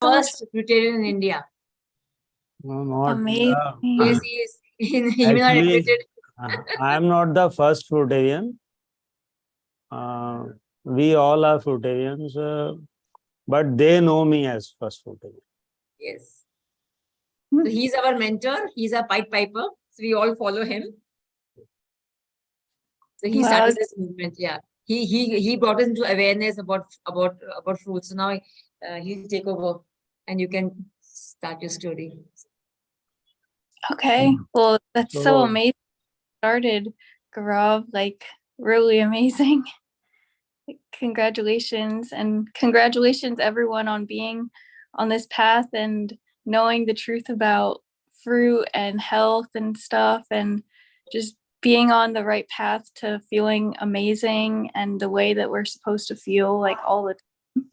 first fruitarian in India. No, not. Amazing. Yes, he is. He may not Actually, admit it. I am not the first fruitarian. We all are fruitarians, but they know me as first fruitarian. Yes. So he's our mentor. He's a Pied Piper. So we all follow him. So he started this movement. Yeah. He brought us into awareness about fruits. So now he'll take over and you can start your story. Okay. Well, that's so amazing. Started, Gaurav, like really amazing. Congratulations, and congratulations everyone on being on this path and knowing the truth about fruit and health and stuff, and just being on the right path to feeling amazing and the way that we're supposed to feel like all the time.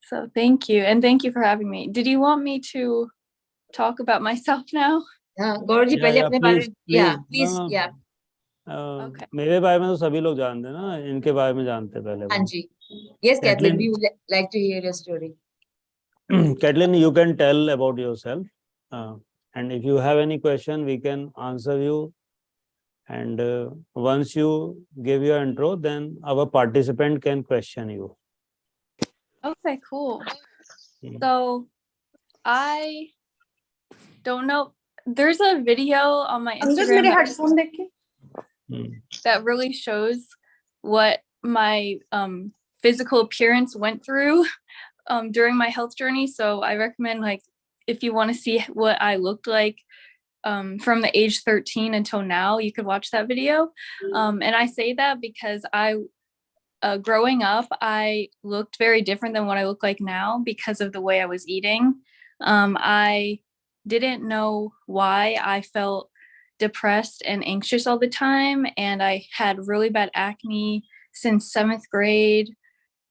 So thank you, and thank you for having me. Did you want me to talk about myself now? Gaurav ji पहले अपने बारे में please yeah. Okay. मेरे बारे में तो सभी लोग जानते हैं ना, इनके बारे में जानते हैं पहले. हाँ जी. Yes, Catlin, we would like to hear your story. Catlin, you can tell about yourself, and if you have any question, we can answer you. And once you give your intro, then our participant can question you. Okay, cool. So I don't know. There's a video on my Instagram that really shows what my physical appearance went through during my health journey. So I recommend, like, if you want to see what I looked like from the age 13 until now, you could watch that video. And I say that because growing up, I looked very different than what I look like now because of the way I was eating. I didn't know why I felt depressed and anxious all the time, and I had really bad acne since 7th grade.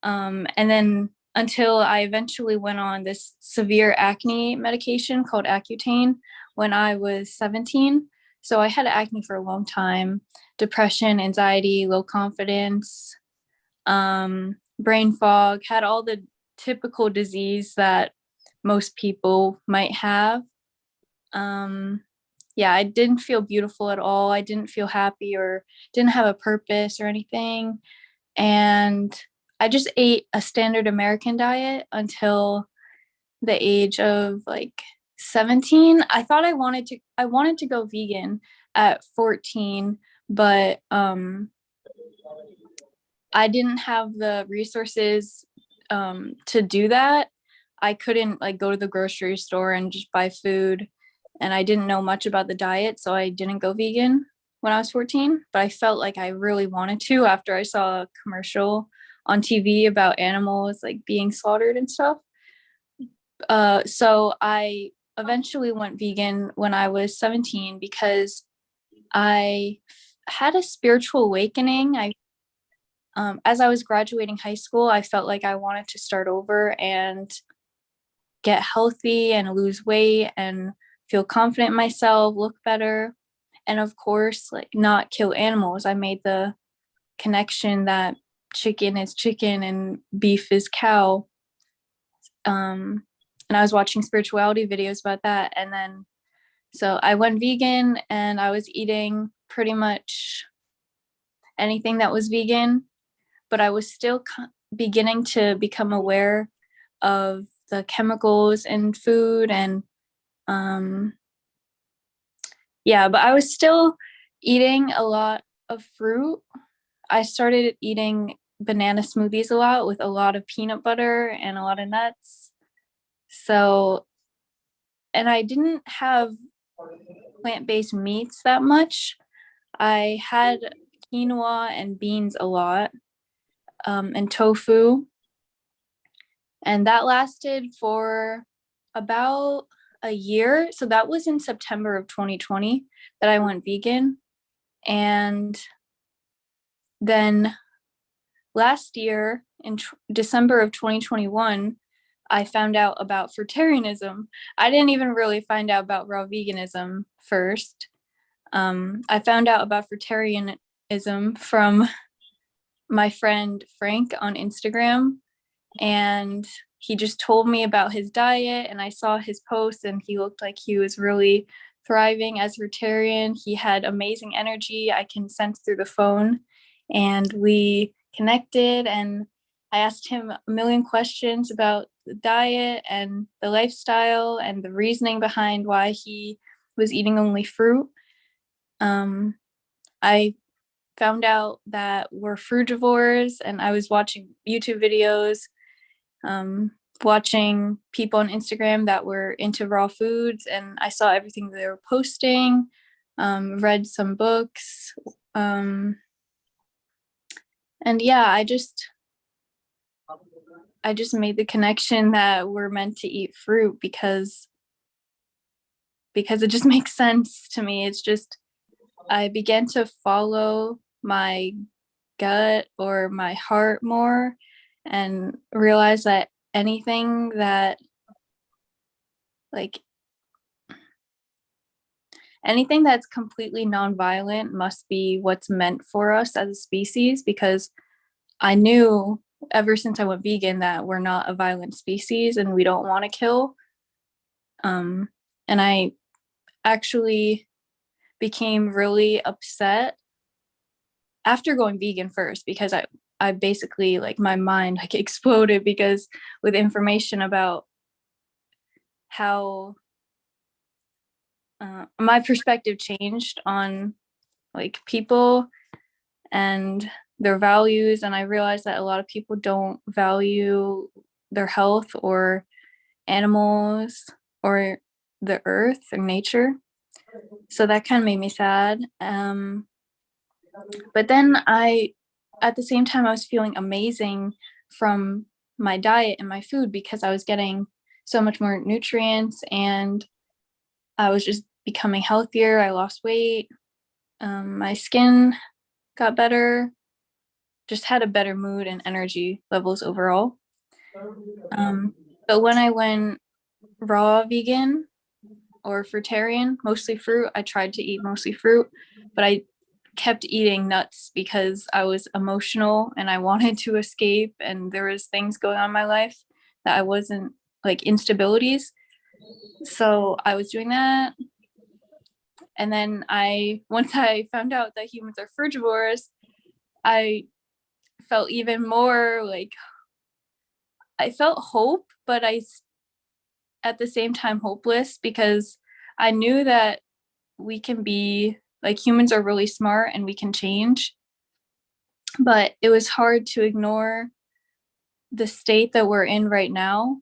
And then until I eventually went on this severe acne medication called Accutane when I was 17. So I had acne for a long time, depression, anxiety, low confidence, brain fog, had all the typical disease that most people might have. Yeah, I didn't feel beautiful at all. I didn't feel happy or didn't have a purpose or anything. And I just ate a standard American diet until the age of like 17. I thought I wanted to go vegan at 14, but I didn't have the resources to do that. I couldn't like go to the grocery store and just buy food, and I didn't know much about the diet, so I didn't go vegan when I was 14, but I felt like I really wanted to after I saw a commercial on TV about animals like being slaughtered and stuff. So I eventually went vegan when I was 17 because I had a spiritual awakening. As I was graduating high school, I felt like I wanted to start over and get healthy and lose weight and feel confident in myself, look better, and of course, like not kill animals. I made the connection that chicken is chicken and beef is cow. And I was watching spirituality videos about that. And then, so I went vegan and I was eating pretty much anything that was vegan, but I was still beginning to become aware of the chemicals in food and yeah, but I was still eating a lot of fruit. I started eating banana smoothies a lot with a lot of peanut butter and a lot of nuts. So, and I didn't have plant-based meats that much. I had quinoa and beans a lot, and tofu. And that lasted for about a year. So that was in September of 2020 that I went vegan. And then last year in December of 2021, I found out about fruitarianism. I didn't even really find out about raw veganism first. I found out about fruitarianism from my friend Frank on Instagram. And he just told me about his diet, and I saw his posts, and he looked like he was really thriving as a fruitarian. He had amazing energy. I can sense through the phone, and we connected, and I asked him a million questions about the diet and the lifestyle and the reasoning behind why he was eating only fruit. I found out that we're frugivores, and I was watching YouTube videos, watching people on Instagram that were into raw foods, and I saw everything they were posting, read some books, and yeah, I just made the connection that we're meant to eat fruit because it just makes sense to me. It's just, I began to follow my gut or my heart more and realize that anything that's completely nonviolent must be what's meant for us as a species, because I knew ever since I went vegan that we're not a violent species and we don't want to kill. And I actually became really upset after going vegan first, because I basically, like, my mind like exploded, because with information about how my perspective changed on like people and their values, and I realized that a lot of people don't value their health or animals or the earth or nature. So that kind of made me sad. But then at the same time, I was feeling amazing from my diet and my food, because I was getting so much more nutrients and I was just becoming healthier. I lost weight. My skin got better, just had a better mood and energy levels overall. But when I went raw vegan or fruitarian, mostly fruit, I tried to eat mostly fruit, but I kept eating nuts because I was emotional and I wanted to escape, and there was things going on in my life that I wasn't, like, instabilities. So I was doing that. And then once I found out that humans are frugivores, I felt even more like, I felt hope, but at the same time hopeless, because I knew that we can be, like, humans are really smart and we can change, but it was hard to ignore the state that we're in right now,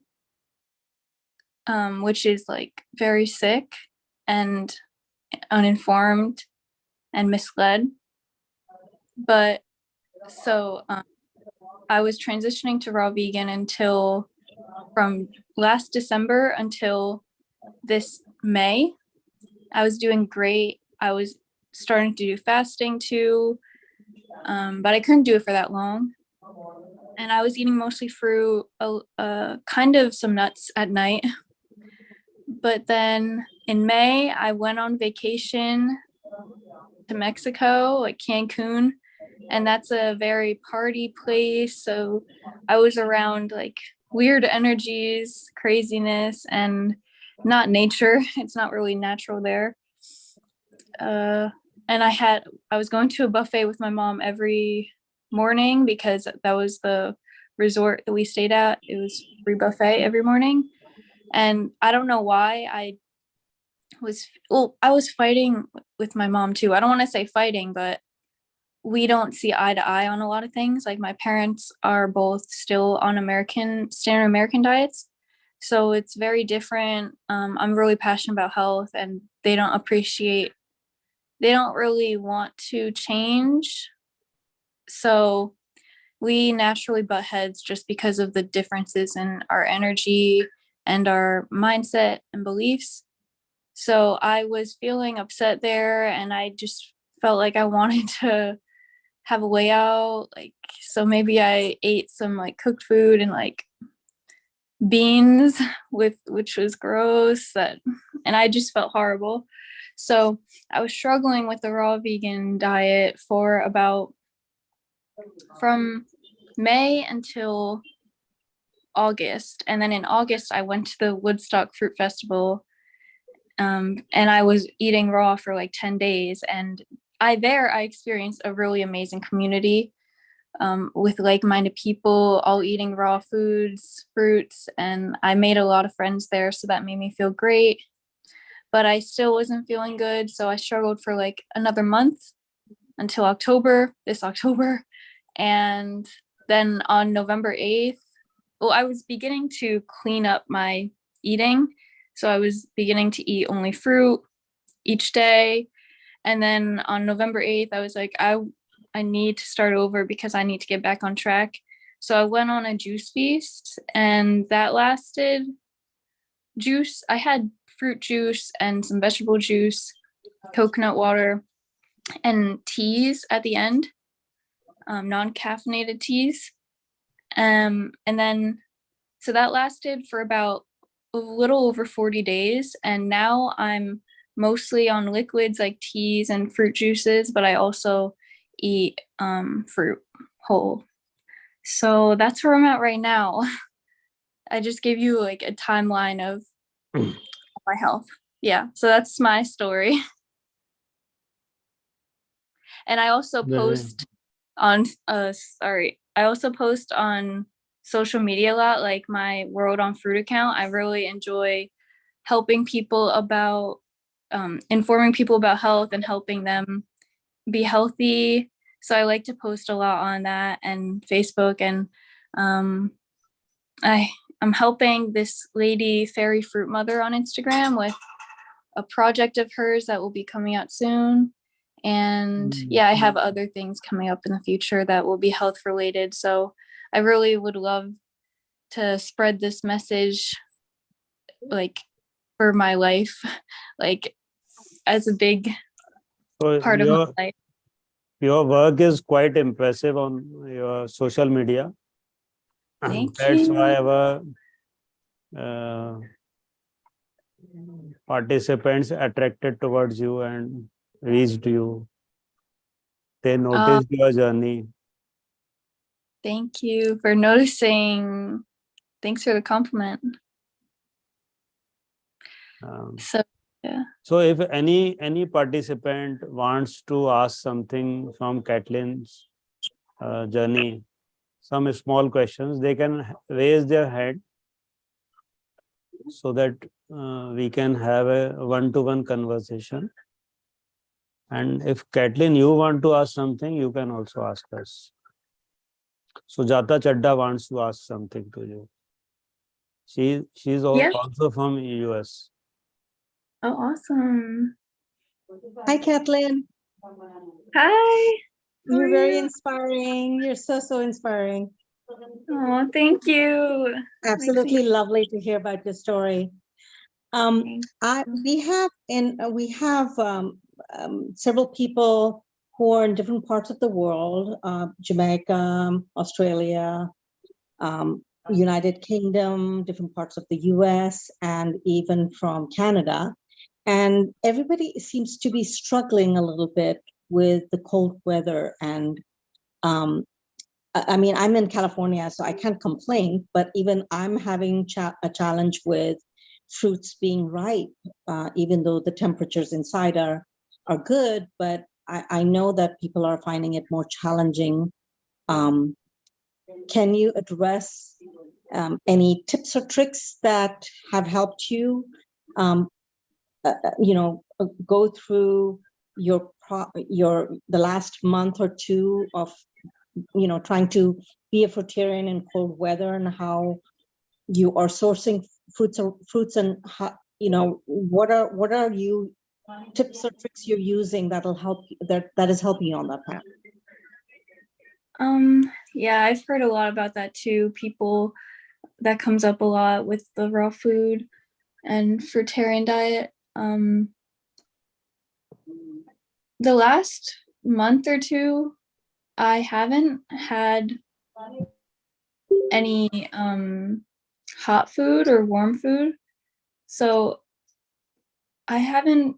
which is like very sick and uninformed and misled. But so I was transitioning to raw vegan until from last December until this May. I was doing great. I was starting to do fasting too, but I couldn't do it for that long. And I was eating mostly fruit, kind of some nuts at night. But then in May, I went on vacation to Mexico, like Cancun, and that's a very party place. So I was around like weird energies, craziness, and not nature. It's not really natural there. And I was going to a buffet with my mom every morning, because that was the resort that we stayed at. It was free buffet every morning. And I don't know why I was fighting with my mom too. I don't want to say fighting, but we don't see eye to eye on a lot of things. Like, my parents are both still on standard American diets. So it's very different. I'm really passionate about health, and they don't really want to change. So we naturally butt heads just because of the differences in our energy and our mindset and beliefs. So I was feeling upset there, and I just felt like I wanted to have a way out. Like, so maybe I ate some like cooked food and like beans which was gross, and I just felt horrible. So I was struggling with the raw vegan diet for from May until August. And then in August, I went to the Woodstock Fruit Festival. And I was eating raw for like 10 days. And I experienced a really amazing community with like-minded people, all eating raw foods, fruits. And I made a lot of friends there. So that made me feel great. But I still wasn't feeling good. So I struggled for like another month until this October. And then on November 8th, I was beginning to clean up my eating. So I was beginning to eat only fruit each day. And then on November 8th, I was like, I need to start over because I need to get back on track. So I went on a juice feast, and that lasted I had fruit juice and some vegetable juice, coconut water, and teas at the end, non-caffeinated teas. And then, so that lasted for about a little over 40 days. And now I'm mostly on liquids like teas and fruit juices, but I also eat fruit whole. So that's where I'm at right now. I just gave you like a timeline of my health. Yeah, so that's my story. And I also post on social media a lot, like my World on Fruit account. I really enjoy helping people about informing people about health and helping them be healthy. So I like to post a lot on that and Facebook. And I'm helping this lady, Fairy Fruit Mother, on Instagram with a project of hers that will be coming out soon. And yeah, I have other things coming up in the future that will be health related. So I really would love to spread this message like for my life, like as a big part of my life. Your work is quite impressive on your social media. Thank That's you. why our participants attracted towards you and reached you. They noticed your journey. Thank you for noticing. Thanks for the compliment. So if any participant wants to ask something from Catlin's journey, some small questions, they can raise their hand so that we can have a one-to-one conversation. And if Catlin, you want to ask something, you can also ask us. Sujata Chadda wants to ask something to you. She's also from US. Oh, awesome. Hi, Catlin. Hi. You're very inspiring. You're so inspiring. Oh, thank you. Absolutely lovely to hear about your story. We have several people who are in different parts of the world, Jamaica, Australia, United Kingdom, different parts of the US, and even from Canada. And everybody seems to be struggling a little bit with the cold weather. And I mean, I'm in California, so I can't complain, but even I'm having a challenge with fruits being ripe, even though the temperatures inside are good, but I know that people are finding it more challenging. Can you address any tips or tricks that have helped you, go through the last month or two of, trying to be a fruitarian in cold weather, and how you are sourcing fruits and how, what are you tips or tricks you're using that'll help that is helping you on that path? Yeah, I've heard a lot about that too. That comes up a lot with the raw food and fruitarian diet. The last month or two, I haven't had any hot food or warm food. So I've been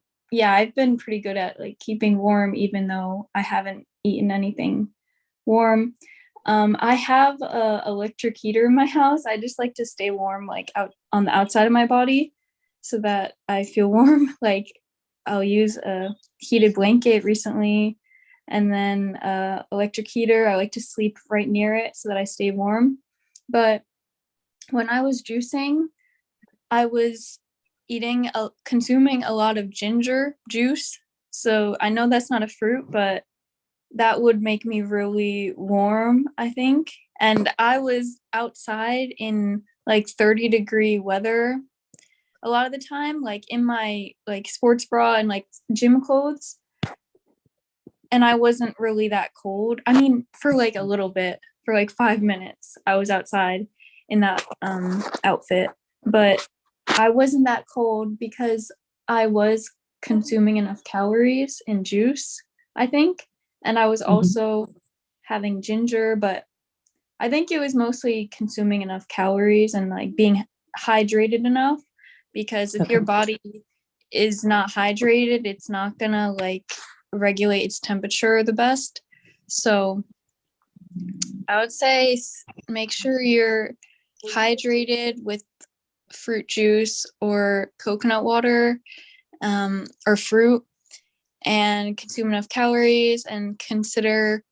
pretty good at like keeping warm, even though I haven't eaten anything warm. I have a electric heater in my house. I just like to stay warm, like out on the outside of my body so that I feel warm. Like I'll use a heated blanket recently, and then electric heater. I like to sleep right near it so that I stay warm. But when I was juicing, I was consuming a lot of ginger juice. So I know that's not a fruit, but that would make me really warm, I think. And I was outside in like 30-degree weather a lot of the time, like in my like sports bra and like gym clothes. And I wasn't really that cold. I mean, for like a little bit, for like 5 minutes, I was outside in that outfit. But I wasn't that cold because I was consuming enough calories in juice, I think. And I was also having ginger, but I think it was mostly consuming enough calories and like being hydrated enough, because if your body is not hydrated, it's not gonna like regulate its temperature the best. So I would say make sure you're hydrated with fruit juice or coconut water or fruit, and consume enough calories, and consider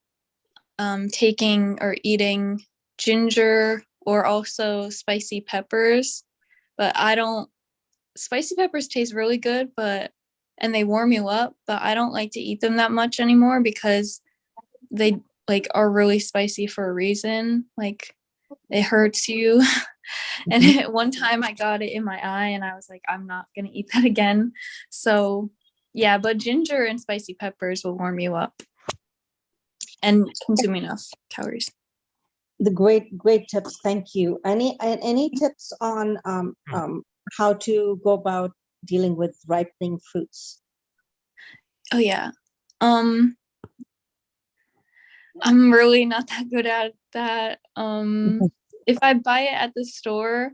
taking or eating ginger or also spicy peppers. But spicy peppers taste really good, and they warm you up, but I don't like to eat them that much anymore because they like are really spicy for a reason. Like it hurts you. And one time I got it in my eye and I was like, I'm not gonna eat that again. So yeah, but ginger and spicy peppers will warm you up and consume enough calories. The great tips. Thank you. Any tips on how to go about dealing with ripening fruits? Oh yeah. I'm really not that good at that. If I buy it at the store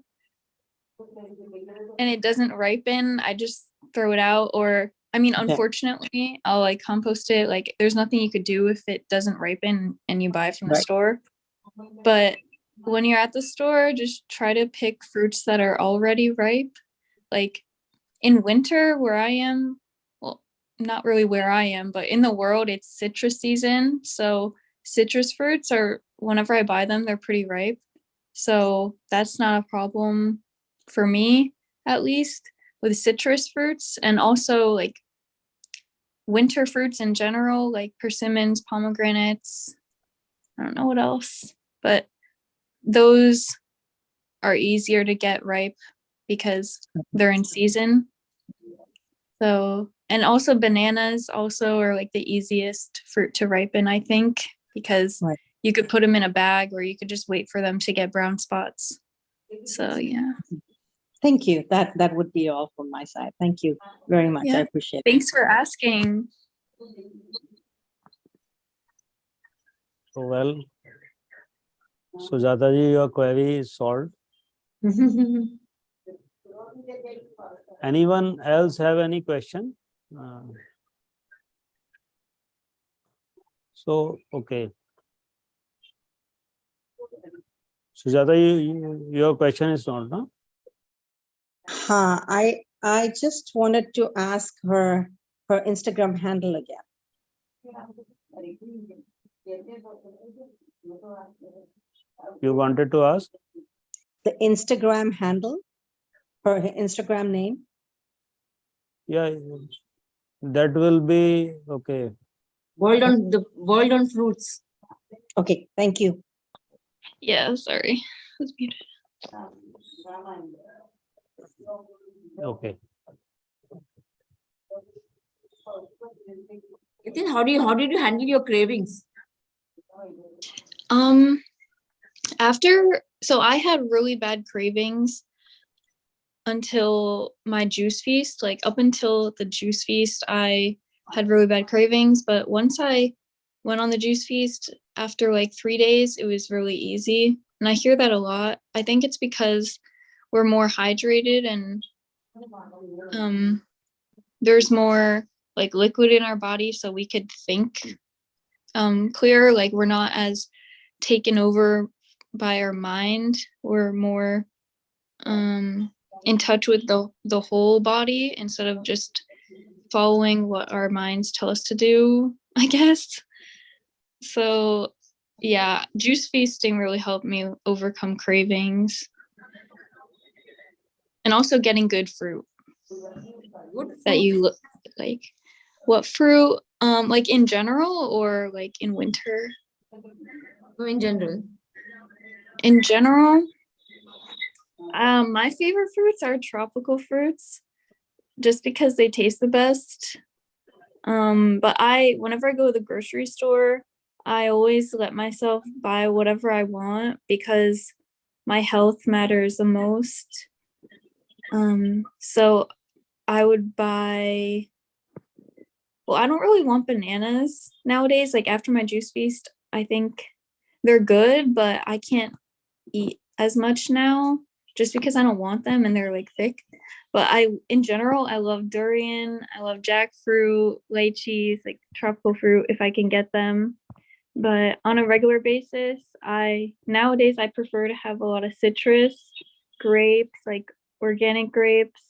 and it doesn't ripen, I just throw it out. Or I mean, unfortunately, I'll like compost it. Like there's nothing you could do if it doesn't ripen and you buy it from the store. But when you're at the store, just try to pick fruits that are already ripe. Like in winter where I am, well, not really where I am, but in the world, it's citrus season. So citrus fruits are, whenever I buy them, they're pretty ripe. So that's not a problem for me, at least, with citrus fruits. And also like winter fruits in general, like persimmons, pomegranates, I don't know what else, but those are easier to get ripe because they're in season. So, and also bananas also are like the easiest fruit to ripen, I think, because you could put them in a bag or you could just wait for them to get brown spots. So yeah. Thank you. That would be all from my side. Thank you very much. Yeah. I appreciate it. Thanks for asking. So well, Sujata ji, your query is solved. Anyone else have any question? So, okay. Sujata, your question is not, no? I just wanted to ask her Instagram handle again. You wanted to ask? The Instagram handle, her Instagram name. Yeah, that will be okay. World on fruits. Okay, thank you. Yeah, sorry. It was muted. Okay. How did you handle your cravings? So I had really bad cravings until my juice feast. Like up until the juice feast, I had really bad cravings. But once I went on the juice feast, after like 3 days, it was really easy. And I hear that a lot. I think it's because we're more hydrated and there's more like liquid in our body, so we could think clearer. Like we're not as taken over by our mind. We're more in touch with the whole body instead of just following what our minds tell us to do, I guess. So yeah, juice feasting really helped me overcome cravings. And also getting good fruit. That you like. What fruit? Like in general or like in winter? No, in general. In general, my favorite fruits are tropical fruits, just because they taste the best. But whenever I go to the grocery store, I always let myself buy whatever I want because my health matters the most. So I would buy, well, I don't really want bananas nowadays. Like after my juice feast, I think they're good, but I can't eat as much now just because I don't want them and they're like thick. But in general, I love durian. I love jackfruit, lychees, like tropical fruit if I can get them. But on a regular basis, nowadays I prefer to have a lot of citrus, grapes, like organic grapes,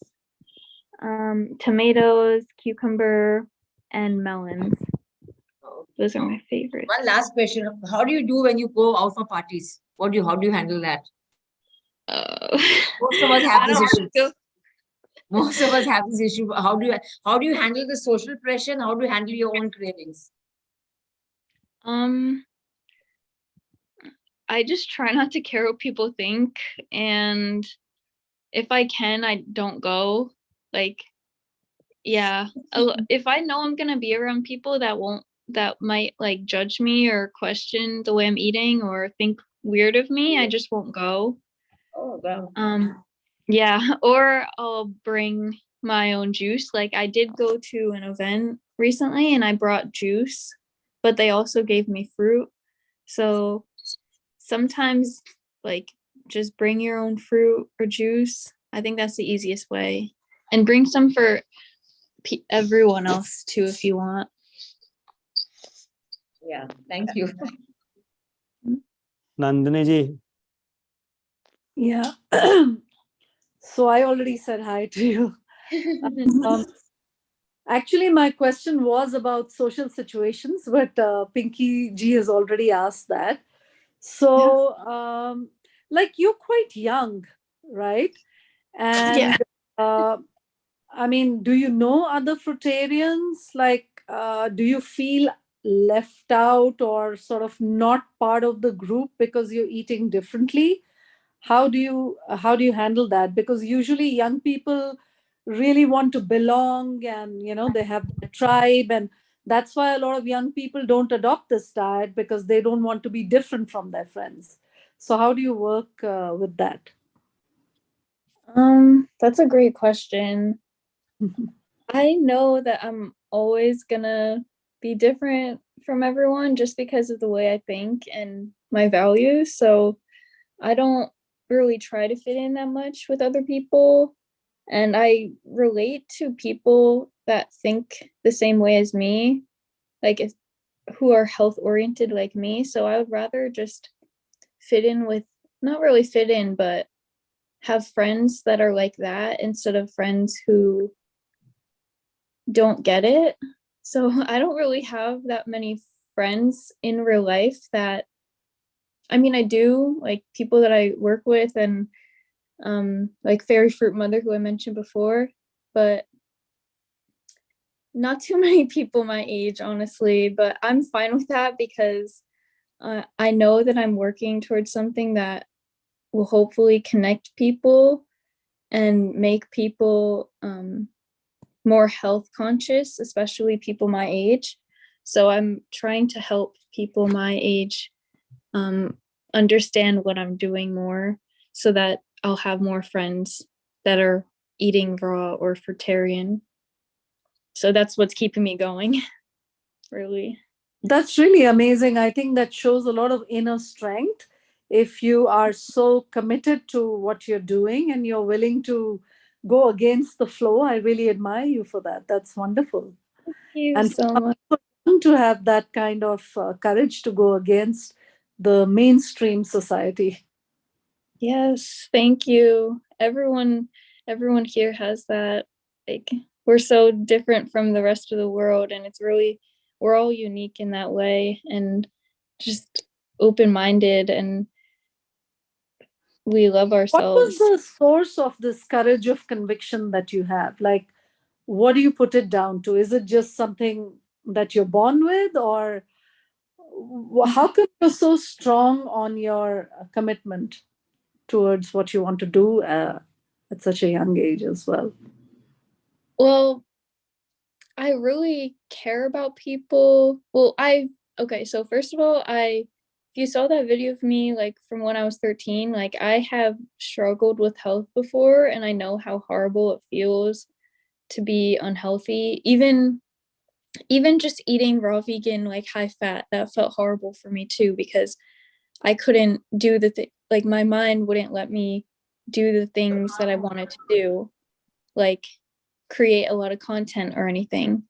tomatoes, cucumber, and melons. Those are my favorites. One last question. How do you do when you go out for parties? How do you handle that? Most of us have this issue. Most of us have this issue. How do you handle the social pressure and how do you handle your own cravings? I just try not to care what people think, and if I can, I don't go. Like, yeah, if I know I'm gonna be around people that might like judge me or question the way I'm eating or think weird of me, I just won't go. Oh, wow. Yeah, or I'll bring my own juice. Like I did go to an event recently and I brought juice, but they also gave me fruit. So sometimes like just bring your own fruit or juice. I think that's the easiest way. And bring some for everyone else too if you want. Yeah, thank you. Nandini ji. Yeah. So I already said hi to you. Actually, my question was about social situations, but Pinky ji has already asked that. So, like you're quite young, right? And I mean, do you know other fruitarians? Like, do you feel left out or sort of not part of the group because you're eating differently? How do you handle that? Because usually young people really want to belong and they have a tribe, and that's why a lot of young people don't adopt this diet because they don't want to be different from their friends. So how do you work with that? That's a great question. I know that I'm always gonna be different from everyone just because of the way I think and my values. So I don't really try to fit in that much with other people. And I relate to people that think the same way as me, like who are health oriented like me. So I would rather just fit in with, not really fit in, but have friends that are like that instead of friends who don't get it. So I don't really have that many friends in real life that, I mean, I do, like people that I work with and like Fairy Fruit Mother, who I mentioned before, but not too many people my age, honestly. But I'm fine with that because I know that I'm working towards something that will hopefully connect people and make people more health conscious, especially people my age. So I'm trying to help people my age understand what I'm doing more so that I'll have more friends that are eating raw or fruitarian. So that's what's keeping me going, really. That's really amazing. I think that shows a lot of inner strength. If you are so committed to what you're doing and you're willing to go against the flow, I really admire you for that. That's wonderful. Thank you and so much. To have that kind of courage to go against the mainstream society. Yes, thank you. Everyone here has that. Like, we're so different from the rest of the world, and we're all unique in that way, and just open-minded, and we love ourselves. What was the source of this courage of conviction that you have? Like, what do you put it down to? Is it just something that you're born with, or how come you're so strong on your commitment towards what you want to do at such a young age as well? Well, I really care about people. Well, okay, so first of all, if you saw that video of me, like from when I was 13, like I have struggled with health before, and I know how horrible it feels to be unhealthy. Even just eating raw vegan, like high fat, that felt horrible for me too, because I couldn't do the thing, like my mind wouldn't let me do the things that I wanted to do, like create a lot of content or anything,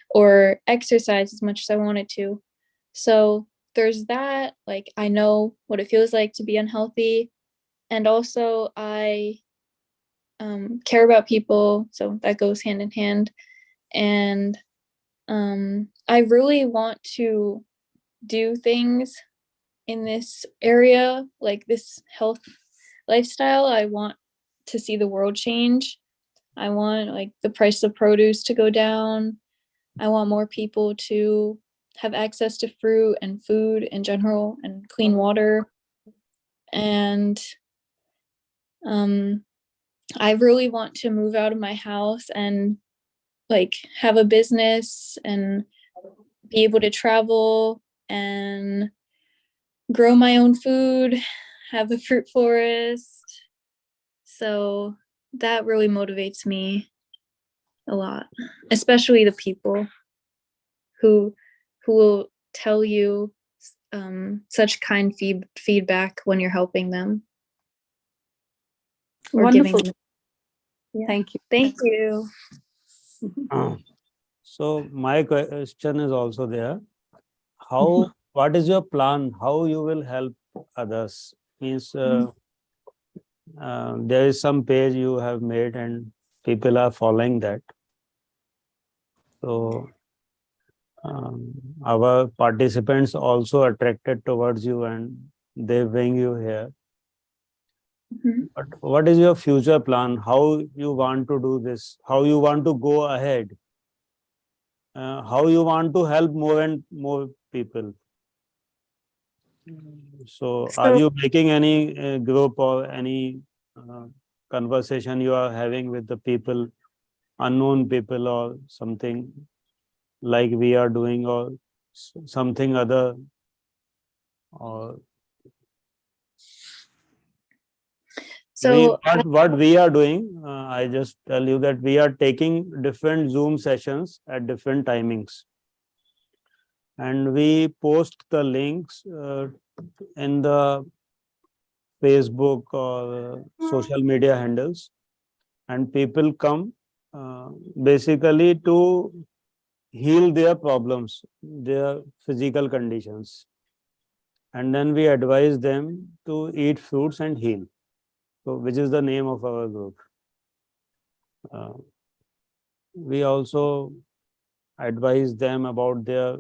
or exercise as much as I wanted to. So there's that, like I know what it feels like to be unhealthy. And also I care about people, so that goes hand in hand. And I really want to do things in this area, like this health lifestyle. I want to see the world change. I want like the price of produce to go down. I want more people to have access to fruit and food in general, and clean water. And I really want to move out of my house and like have a business and be able to travel and grow my own food, have a fruit forest. So that really motivates me a lot, especially the people who will tell you such kind feedback when you're helping them or Wonderful. giving them. Yeah. Thank you. Thank you. So my question is also there. What is your plan? How you will help others? Means there is some page you have made and people are following that. So our participants also attracted towards you and they bring you here. But what is your future plan? How you want to do this? How you want to go ahead? How you want to help more and more people? So are you making any group or any conversation you are having with the people, unknown people or something like we are doing, or something other? Or So what we are doing, I just tell you that we are taking different Zoom sessions at different timings. And we post the links in the Facebook or social media handles, and people come basically to heal their problems, their physical conditions, and then we advise them to eat fruits and heal. So, which is the name of our group. We also advise them about their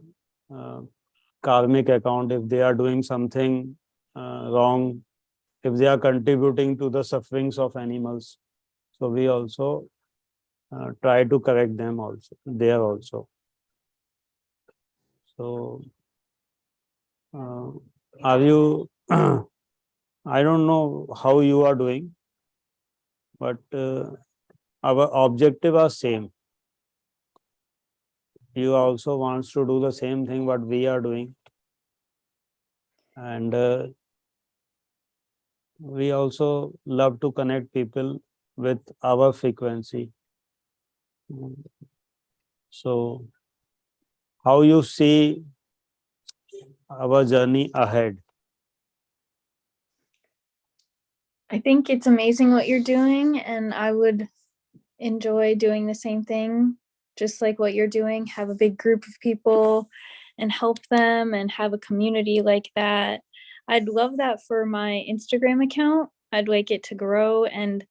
karmic account, if they are doing something wrong, if they are contributing to the sufferings of animals. So we also try to correct them also there also. So are you I don't know how you are doing, but our objective are same. You also wants to do the same thing what we are doing, and we also love to connect people with our frequency. So how you see our journey ahead? I think it's amazing what you're doing, and I would enjoy doing the same thing, just like what you're doing, have a big group of people and help them and have a community like that. I'd love that for my Instagram account. I'd like it to grow and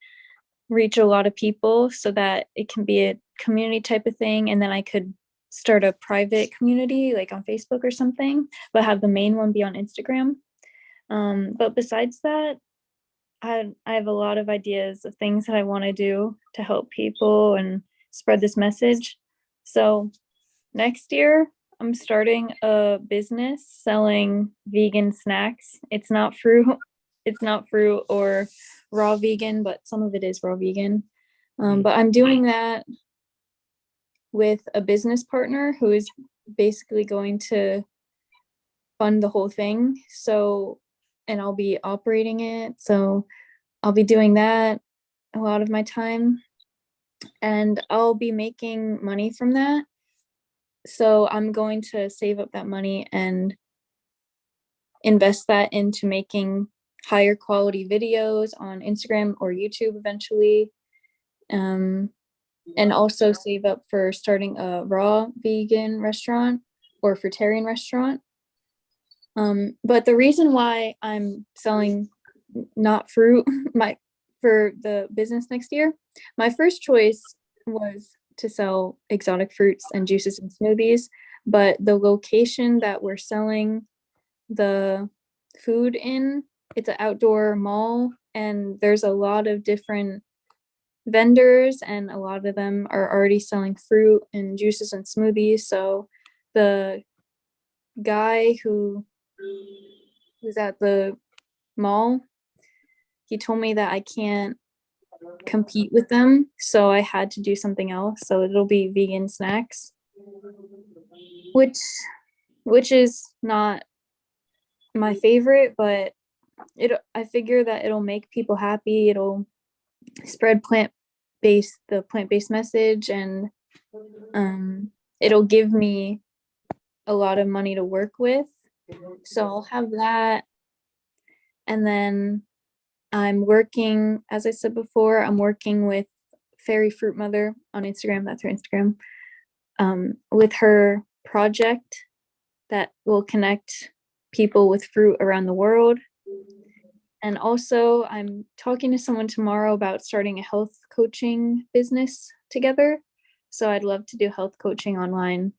reach a lot of people so that it can be a community type of thing. And then I could start a private community like on Facebook or something, but have the main one be on Instagram. But besides that, I have a lot of ideas of things that I want to do to help people and spread this message. So next year, I'm starting a business selling vegan snacks. It's not fruit or raw vegan, but some of it is raw vegan. But I'm doing that with a business partner who is basically going to fund the whole thing. So, and I'll be operating it. So I'll be doing that a lot of my time, and I'll be making money from that. So I'm going to save up that money and invest that into making higher quality videos on Instagram or YouTube eventually. And also save up for starting a raw vegan restaurant or fruitarian restaurant. But the reason why I'm selling not fruit for the business next year, my first choice was to sell exotic fruits and juices and smoothies, but the location that we're selling the food in, it's an outdoor mall, and there's a lot of different vendors, and a lot of them are already selling fruit and juices and smoothies. So the guy who was at the mall, he told me that I can't compete with them, so I had to do something else. So it'll be vegan snacks, which is not my favorite, but I figure that it'll make people happy. It'll spread the plant-based message, and it'll give me a lot of money to work with. So I'll have that. And then I'm working, as I said before, I'm working with Fairy Fruit Mother on Instagram. That's her Instagram. With her project that will connect people with fruit around the world. And also I'm talking to someone tomorrow about starting a health coaching business together. So I'd love to do health coaching online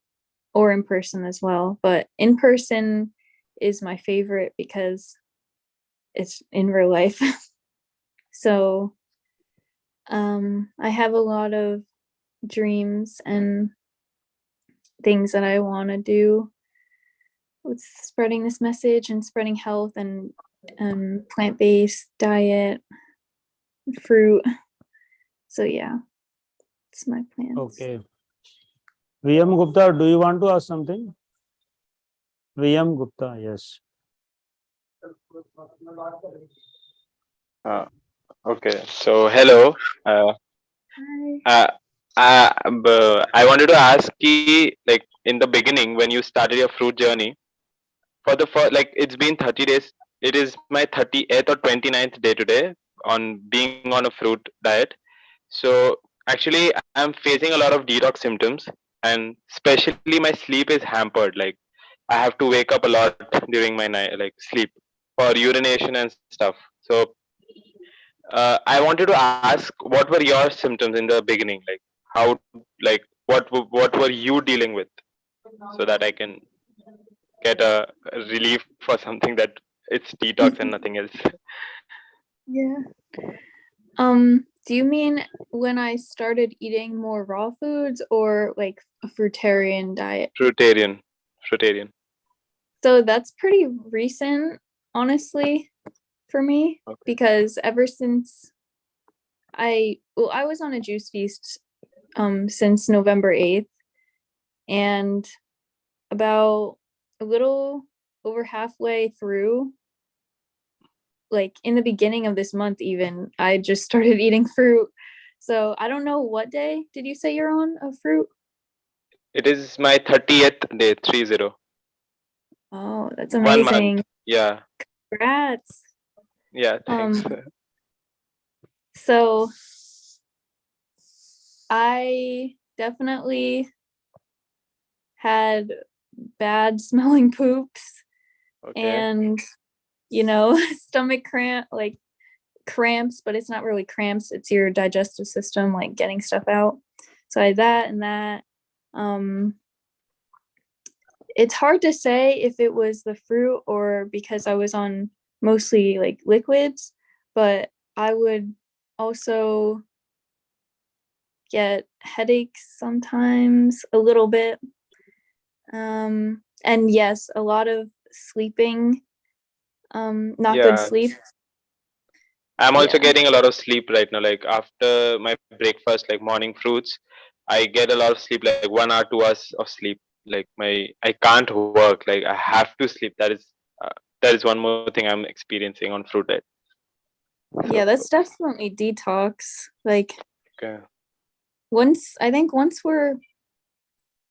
or in person as well. But in person is my favorite because it's in real life. So I have a lot of dreams and things that I want to do with spreading this message and spreading health and plant-based diet, fruit. So yeah, it's my plans. Okay. VM Gupta, do you want to ask something? VM Gupta, yes. Okay, so hello. Hi. I wanted to ask you, like in the beginning when you started your fruit journey, for the first, like it's been 30 days. It is my 38th or 29th day today on being on a fruit diet. So actually, I'm facing a lot of detox symptoms, and especially my sleep is hampered. Like I have to wake up a lot during my night, like sleep for urination and stuff. So I wanted to ask, what were your symptoms in the beginning? Like how, like what were you dealing with, so that I can get a relief for something that it's detox and nothing else. Yeah. Do you mean when I started eating more raw foods or like a fruitarian diet? Fruitarian. So that's pretty recent, honestly, for me, Okay. because ever since I was on a juice feast since November 8th, and about a little over halfway through, like in the beginning of this month even, I just started eating fruit. So I don't know, what day did you say you're on of fruit? It is my 30th day, 30. Oh, that's 1 amazing. month. Yeah. Congrats. Yeah, thanks. So I definitely had bad smelling poops. Okay. And stomach cramps, but it's not really cramps. It's your digestive system, like getting stuff out. So I had that and that. It's hard to say if it was the fruit or because I was on mostly like liquids, but I would also get headaches sometimes, a little bit. And yes, a lot of sleeping, not good Yeah, sleep. I'm also Yeah. getting a lot of sleep right now. Like after my breakfast, like morning fruits, I get a lot of sleep, like 1 hour, 2 hours of sleep. Like I can't work. Like I have to sleep. That is one more thing I'm experiencing on fruit diet. Yeah, that's definitely detox. Like Okay. I think once we're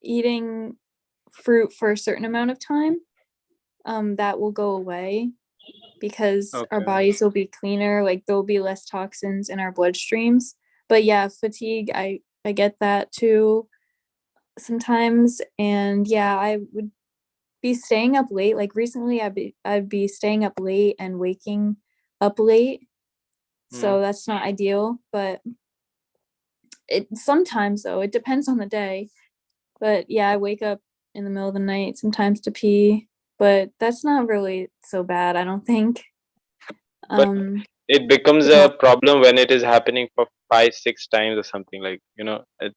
eating fruit for a certain amount of time, that will go away because our Okay. bodies will be cleaner, like there'll be less toxins in our bloodstreams. But yeah, fatigue, I get that too sometimes. And yeah, I would be staying up late. Like recently I'd be staying up late and waking up late. So that's not ideal, but it sometimes though, it depends on the day. But yeah, I wake up in the middle of the night sometimes to pee, but that's not really so bad, I don't think. But it becomes Yeah. a problem when it is happening for 5, 6 times or something. Like it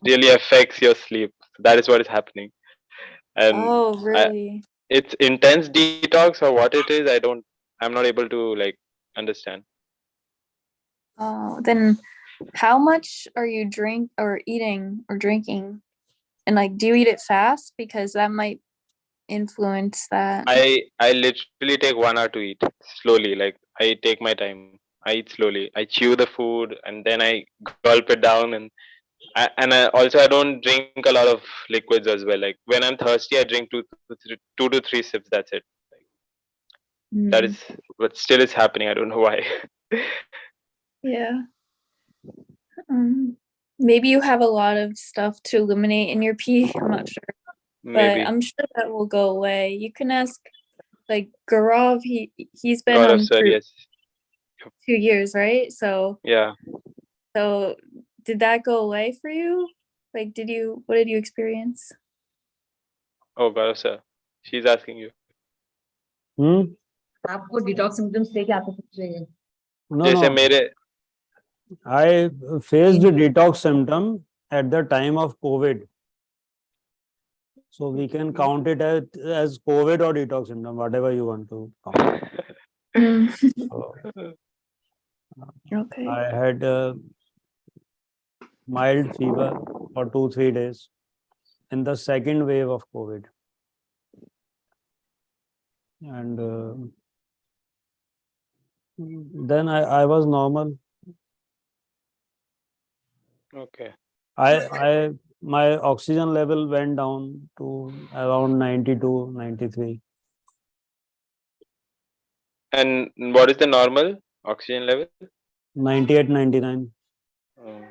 really affects your sleep. That is what is happening. And really? it's intense detox or what it is. I'm not able to like understand. Oh, then how much are you eating or drinking? And like, do you eat it fast? Because that might influence that. I literally take 1 hour to eat slowly. Like I take my time. I eat slowly. I chew the food and then I gulp it down I don't drink a lot of liquids as well. Like when I'm thirsty, I drink 2 to 3 sips. That's it. That is what still is happening. I don't know why. Yeah. Maybe you have a lot of stuff to eliminate in your pee. I'm not sure, but Maybe. I'm sure that will go away. You can ask like Gaurav. He's been God of on sir, fruit yes. 2 years, right? So Yeah. so did that go away for you? Like, what did you experience? Oh God of sir, she's asking you. आपको detox symptoms थे कि आपको कुछ चाहिए? No, जैसे no. मेरे I faced detox symptom at the time of COVID. So we can count it as COVID or detox symptom, whatever you want to count. So, Okay. I had a mild fever for 2-3 days in the second wave of COVID. And then I was normal. Okay. My oxygen level went down to around 92, 93. And what is the normal oxygen level? 98, 99. Oh.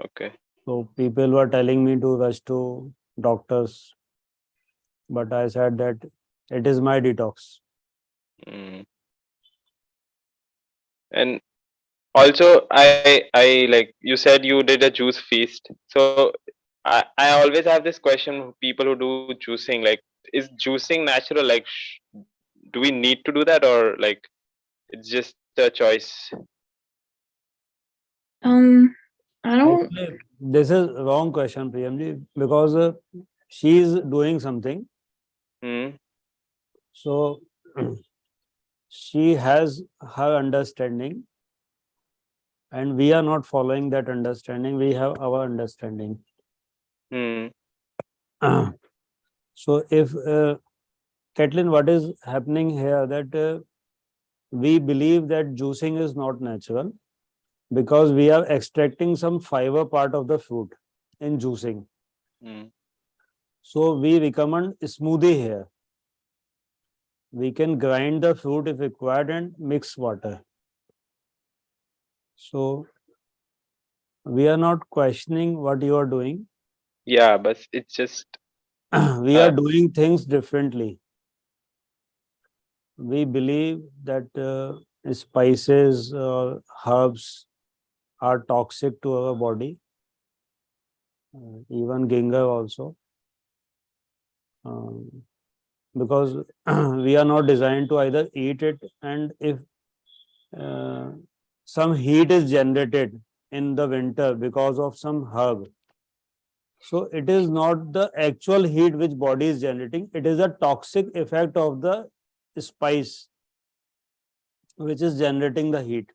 Okay. So people were telling me to rush to doctors, but I said that it is my detox. And also, I like you said you did a juice feast. So I always have this question: people who do juicing, like, is juicing natural? Like, do we need to do that, or like, it's just a choice? I don't. Actually, this is wrong question, Priyamji, because she is doing something. So she has her understanding, and we are not following that understanding. We have our understanding. So if Catlin, what is happening here that we believe that juicing is not natural because we are extracting some fiber part of the fruit in juicing. So we recommend smoothie here. We can grind the fruit if required and mix water. So we are not questioning what you are doing. Yeah, but it's just We are doing things differently. we believe that spices or herbs are toxic to our body, even ginger also, because we are not designed to either eat it, and if some heat is generated in the winter because of some herb, so it is not the actual heat which body is generating, it is a toxic effect of the spice which is generating the heat,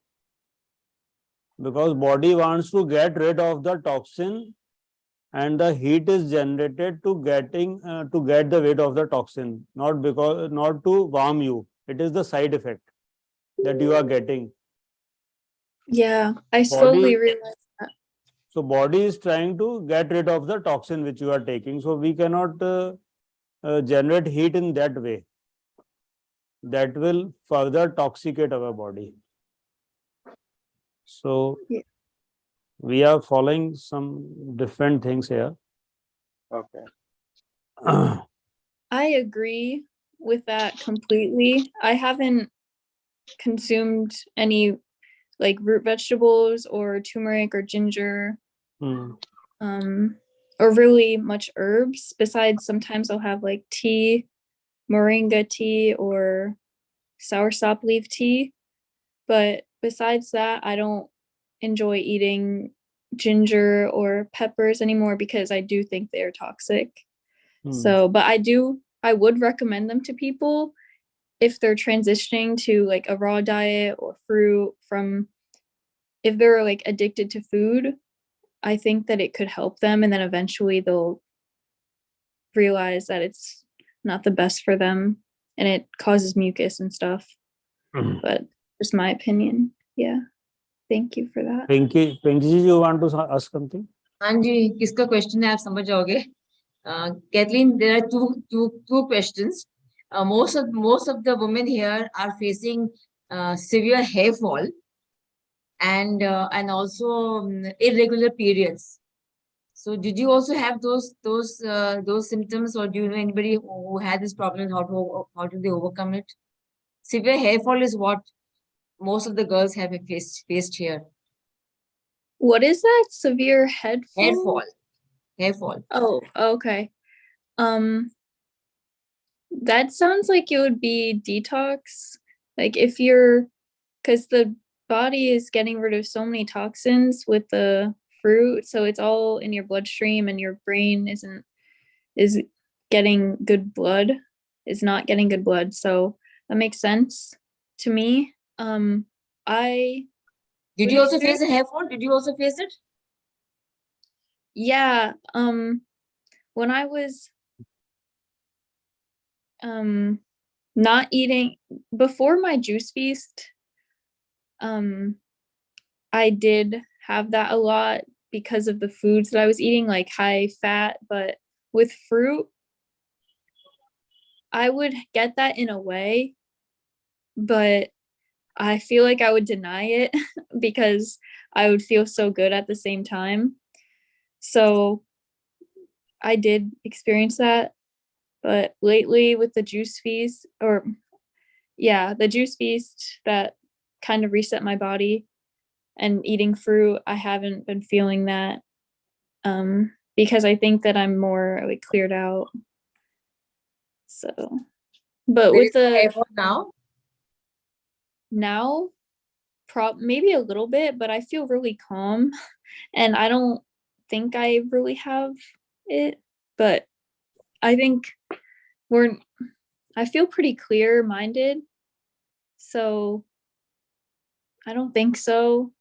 because body wants to get rid of the toxin, and the heat is generated to get the rid of the toxin, not to warm you. It is the side effect that you are getting. Yeah, I slowly Body, realized that. so body is trying to get rid of the toxin which you are taking. So we cannot generate heat in that way. That will further toxicate our body. So Yeah. we are following some different things here. Okay. I agree with that completely. I haven't consumed any like root vegetables or turmeric or ginger, or really much herbs. Besides, sometimes I'll have like tea, moringa tea, or soursop leaf tea. But besides that, I don't enjoy eating ginger or peppers anymore because I do think they're toxic. So, but I would recommend them to people if they're transitioning to like a raw diet or fruit from, if they're like addicted to food. I think that it could help them, and then eventually they'll realize that it's not the best for them and it causes mucus and stuff. But just my opinion. Yeah. Thank you for that. Pinky ji, you want to ask something? हाँ जी, किसका question है आप समझ जाओगे. Kathleen, there are two questions. Most of the women here are facing severe hair fall and also irregular periods. So did you also have those symptoms, or do you know anybody who had this problem? How do they overcome it? Severe hair fall is what most of the girls have faced here. What is that? Severe head fall? Hair fall. Oh, okay. That sounds like it would be detox. Like because the body is getting rid of so many toxins with the fruit, so it's all in your bloodstream, and your brain is getting good blood, is not getting good blood. So that makes sense to me. Did you also face a hair fall? Did you also face it? Yeah. When I was not eating before my juice feast, I did have that a lot because of the foods that I was eating, like high fat. But with fruit, I would get that in a way, but I feel like I would deny it because I would feel so good at the same time. So I did experience that. But lately with the juice feast, the juice feast that kind of reset my body, and eating fruit, I haven't been feeling that because I think that I'm more like cleared out. So, but with the hair fall now, maybe a little bit, but I feel really calm, and I don't think I really have it. But I think I feel pretty clear-minded, so I don't think so.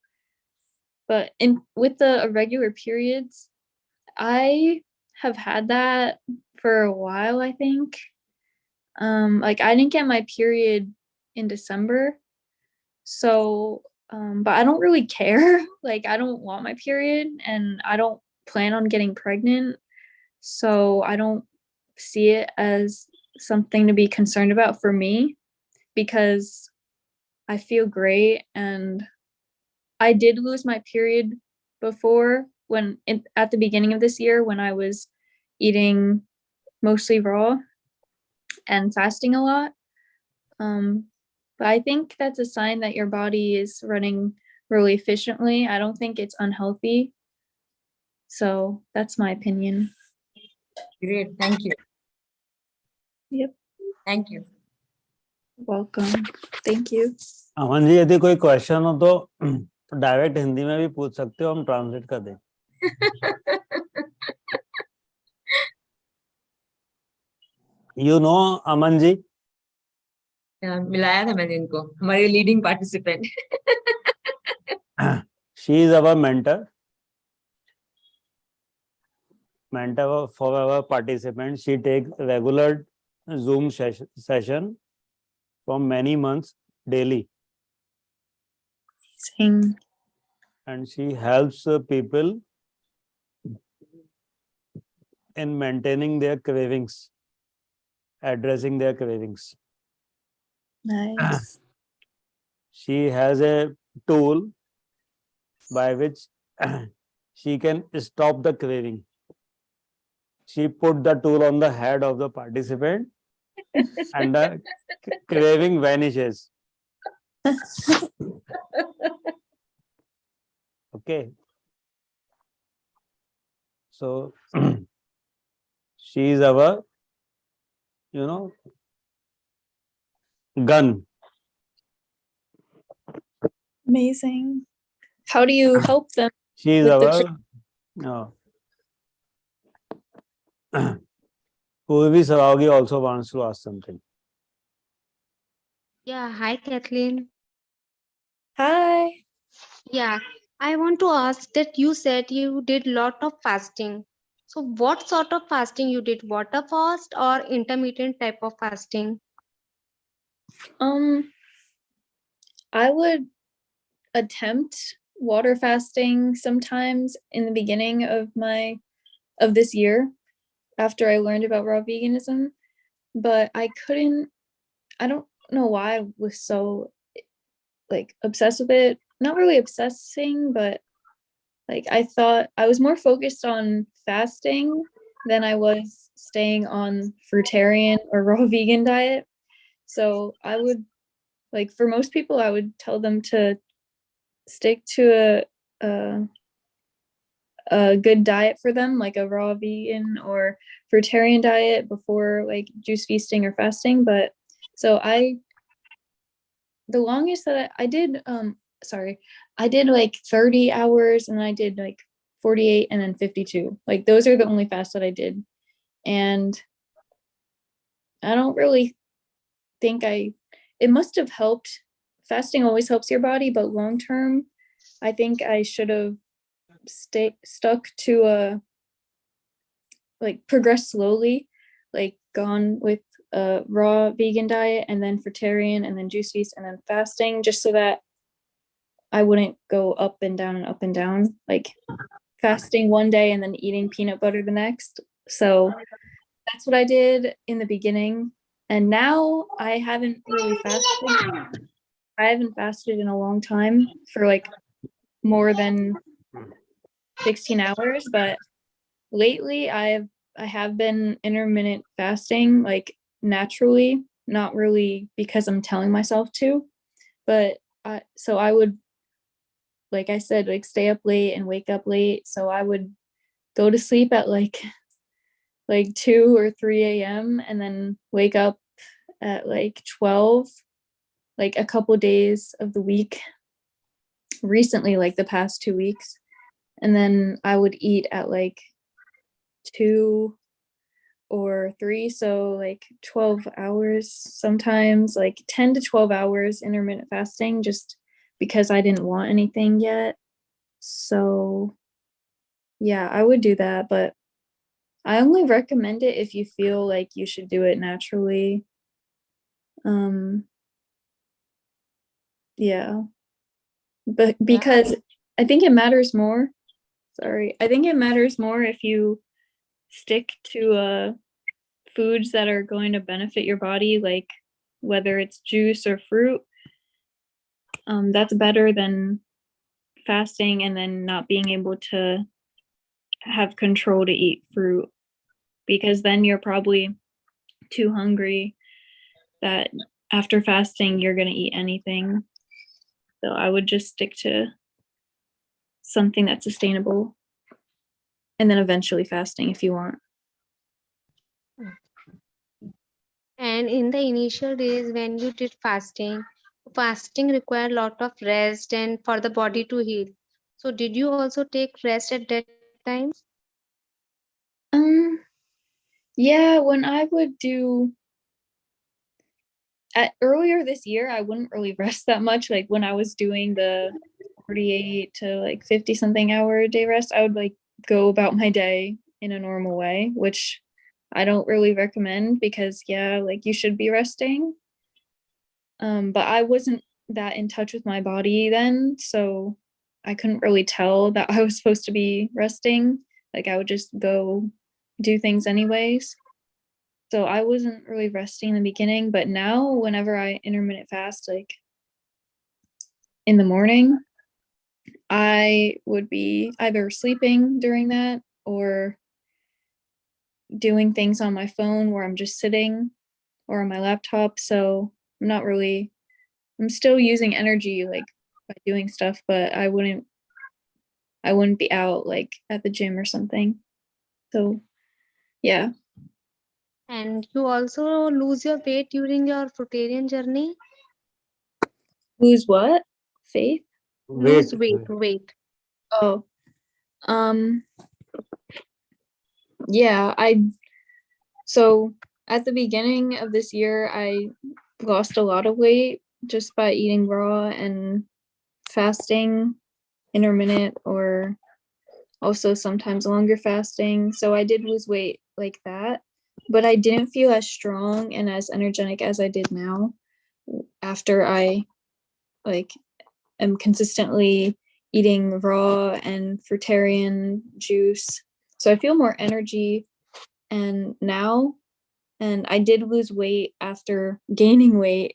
But with the irregular periods, I have had that for a while, I think. Like I didn't get my period in December, so but I don't really care. Like I don't want my period, and I don't plan on getting pregnant, so I don't see it as something to be concerned about for me, because I feel great. And I did lose my period before, at the beginning of this year, when I was eating mostly raw and fasting a lot. But I think that's a sign that your body is running really efficiently. I don't think it's unhealthy. So that's my opinion. Great. Thank you. Yep. Thank you. Welcome. Thank you. Aman ji यदि कोई question हो तो direct Hindi में भी पूछ सकते हो, हम ट्रांसलेट कर दें. You know Aman ji? मिलाया था मैंने इनको, हमारे leading participant. She is our mentor for our participants. She takes regular Zoom session for many months daily, Sing. and she helps people in maintaining their cravings, addressing their cravings. Nice. She has a tool by which she can stop the craving. She put the tool on the head of the participant and the craving vanishes. Okay. So she is our, gun. Amazing. How do you help them? She is with the our Purvi Sarawagi also wants to ask something. Yeah, hi Kathleen. Hi. Yeah, I want to ask that you said you did lot of fasting. So what sort of fasting you did? Water fast or intermittent type of fasting? I would attempt water fasting sometimes in the beginning of this year after I learned about raw veganism, but I don't know why I was so obsessed with it. Not really obsessing, but I thought I was more focused on fasting than I was staying on fruitarian or raw vegan diet. So I would for most people, I would tell them to stick to a good diet for them, like a raw vegan or fruitarian diet before juice feasting or fasting. But so the longest that I did, I did 30 hours and I did 48 and then 52. Those are the only fasts that I did. And I don't really think it must have helped. Fasting always helps your body, but long term, I think I should have stuck to progress slowly, gone with a raw vegan diet and then fruitarian and then juice feast and then fasting, just so that I wouldn't go up and down, fasting one day and then eating peanut butter the next. So that's what I did in the beginning. And now I haven't really fasted. I haven't fasted in a long time for more than 16 hours, but lately I have been intermittent fasting naturally, not really because I'm telling myself to, but so I would, like I said, stay up late and wake up late. So I would go to sleep at 2 or 3 a.m. and then wake up at 12, a couple days of the week recently, the past 2 weeks. And then I would eat at 2 or 3, so 12 hours sometimes, 10 to 12 hours intermittent fasting, just because I didn't want anything yet. So yeah, I would do that, but I only recommend it if you feel like you should do it naturally. Yeah, but because I think it matters more. I think it matters more if you stick to foods that are going to benefit your body, whether it's juice or fruit. That's better than fasting and then not being able to have control to eat fruit, because then you're probably too hungry that after fasting, you're going to eat anything. So I would just stick to something that's sustainable. And then eventually fasting if you want. And in the initial days when you did fasting required a lot of rest and for the body to heal. So did you also take rest at that time? Yeah, when I would do earlier this year, I wouldn't really rest that much. Like when I was doing the 48 to like 50 something hour a day rest, I would like go about my day in a normal way, which I don't really recommend because yeah, like you should be resting. But I wasn't that in touch with my body then, so I couldn't really tell that I was supposed to be resting. Like I would just go do things anyways. So I wasn't really resting in the beginning, but now whenever I intermittent fast, like in the morning, I would be either sleeping during that or doing things on my phone where I'm just sitting or on my laptop. So I'm still using energy like by doing stuff, but I wouldn't be out like at the gym or something. So yeah. And you also lose your weight during your fruitarian journey? Lose what? Faith? Lose weight. Oh. Yeah, so at the beginning of this year, I lost a lot of weight just by eating raw and fasting, intermittent, or also sometimes longer fasting. So I did lose weight like that, but I didn't feel as strong and as energetic as I did now after I like am consistently eating raw and fruitarian juice. So I feel more energy and now, and I did lose weight after gaining weight